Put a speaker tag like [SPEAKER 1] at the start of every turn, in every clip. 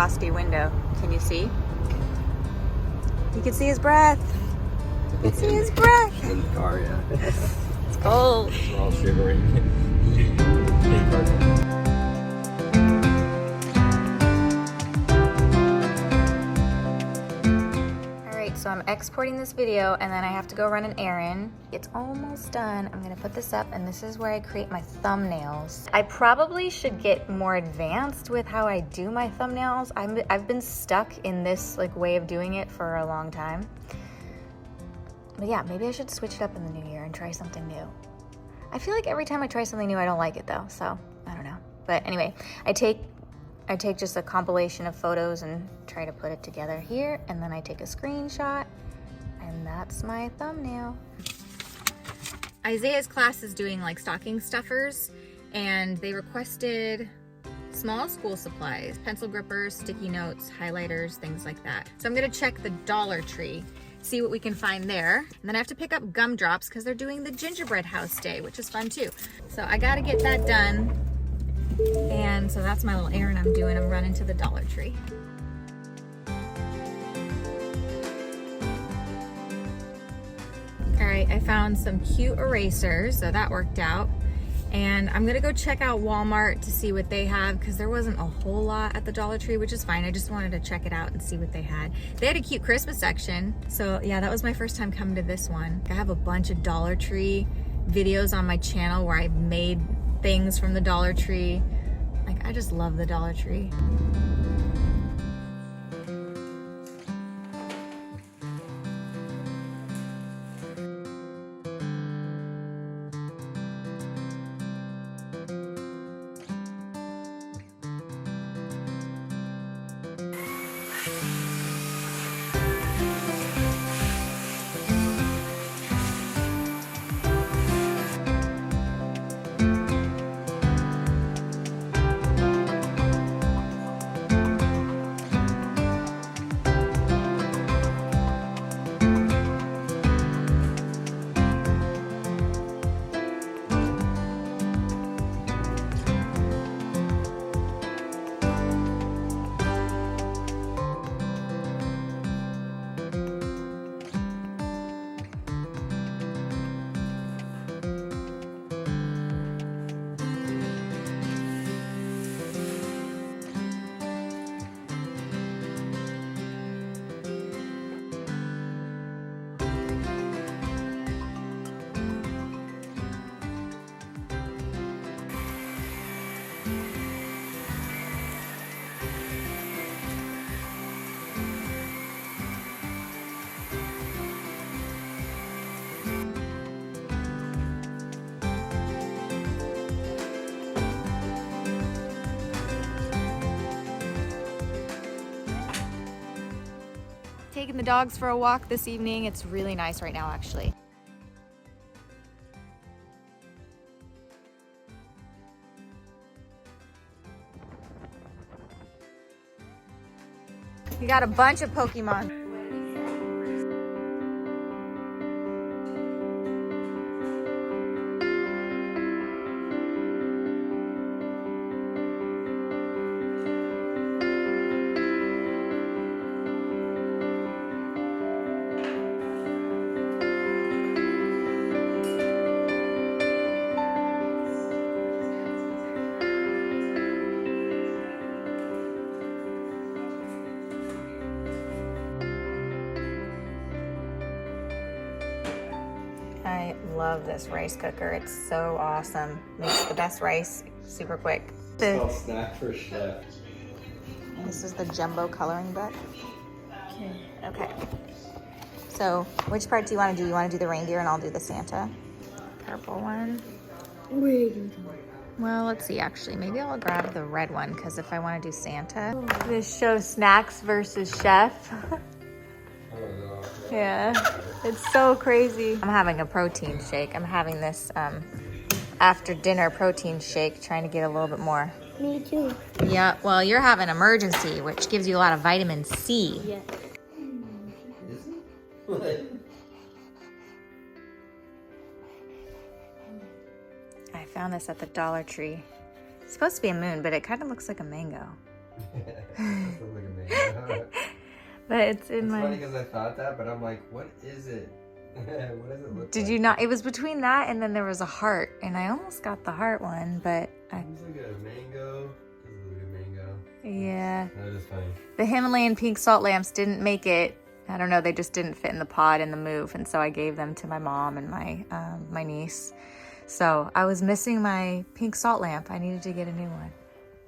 [SPEAKER 1] frosty window. Can you see? You can see his breath. You can see his breath.
[SPEAKER 2] In the car, yeah.
[SPEAKER 1] It's cold.
[SPEAKER 2] We're all shivering.
[SPEAKER 1] Alright, so I'm exporting this video and then I have to go run an errand. It's almost done. I'm gonna put this up and this is where I create my thumbnails. I probably should get more advanced with how I do my thumbnails. I've been stuck in this like way of doing it for a long time. But yeah, maybe I should switch it up in the new year and try something new. I feel like every time I try something new, I don't like it though, so I don't know. But anyway, I take just a compilation of photos and try to put it together here, and then I take a screenshot, and that's my thumbnail. Isaiah's class is doing like stocking stuffers, and they requested small school supplies, pencil grippers, sticky notes, highlighters, things like that. So I'm gonna check the Dollar Tree, see what we can find there. And then I have to pick up gumdrops because they're doing the gingerbread house day, which is fun too. So I gotta get that done. And so that's my little errand I'm doing. I'm running to the Dollar Tree. All right, I found some cute erasers, so that worked out. And I'm gonna go check out Walmart to see what they have because there wasn't a whole lot at the Dollar Tree, which is fine. I just wanted to check it out and see what they had. They had a cute Christmas section. So yeah, that was my first time coming to this one. I have a bunch of Dollar Tree videos on my channel where I've made things from the Dollar Tree. Like, I just love the Dollar Tree. Taking the dogs for a walk this evening. It's really nice right now, actually. We got a bunch of Pokemon. I love this rice cooker. It's so awesome. Makes the best rice super quick.
[SPEAKER 2] It's called Snack for Chef.
[SPEAKER 1] This is the jumbo coloring book. Okay. So which part do you want to do? You want to do the reindeer and I'll do the Santa? Purple one. Well, let's see actually. Maybe I'll grab the red one because if I want to do Santa. This shows snacks versus chef. Yeah, it's so crazy. I'm having a protein shake. I'm having this after dinner protein shake, trying to get a little bit more.
[SPEAKER 3] Me too.
[SPEAKER 1] Yeah, well, you're having emergency, which gives you a lot of vitamin C.
[SPEAKER 3] Yeah.
[SPEAKER 1] I found this at the Dollar Tree. It's supposed to be a moon, but it kind of looks like a mango.
[SPEAKER 2] This looks like a mango.
[SPEAKER 1] But it's in
[SPEAKER 2] It's
[SPEAKER 1] my...
[SPEAKER 2] funny because I thought that, but I'm like, what is it? What does it look like?
[SPEAKER 1] Did you not? It was between that and then there was a heart. And I almost got the heart one, but...
[SPEAKER 2] This looks like a mango. This looks like a mango.
[SPEAKER 1] Yeah.
[SPEAKER 2] That is funny.
[SPEAKER 1] The Himalayan pink salt lamps didn't make it. I don't know, they just didn't fit in the pod in the move. And so I gave them to my mom and my niece. So I was missing my pink salt lamp. I needed to get a new one.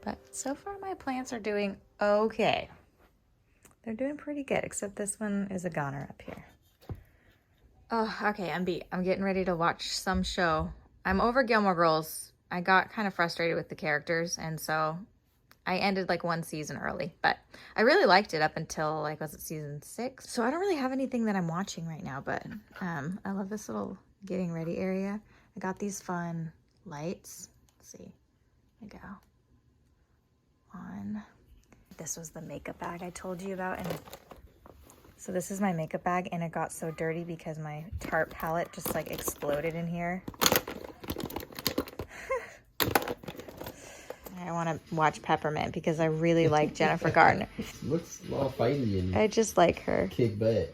[SPEAKER 1] But so far my plants are doing okay. They're doing pretty good, except this one is a goner up here. Oh, okay, I'm beat. I'm getting ready to watch some show. I'm over Gilmore Girls. I got kind of frustrated with the characters, and so I ended like one season early. But I really liked it up until, like, was it season 6? So I don't really have anything that I'm watching right now, but I love this little getting ready area. I got these fun lights. Let's see. There we go. On. This was the makeup bag I told you about, and so this is my makeup bag, and it got so dirty because my Tarte palette just like exploded in here. I want to watch Peppermint because I really like Jennifer Garner.
[SPEAKER 2] Looks all fighty and
[SPEAKER 1] I just like her.
[SPEAKER 2] kick butt.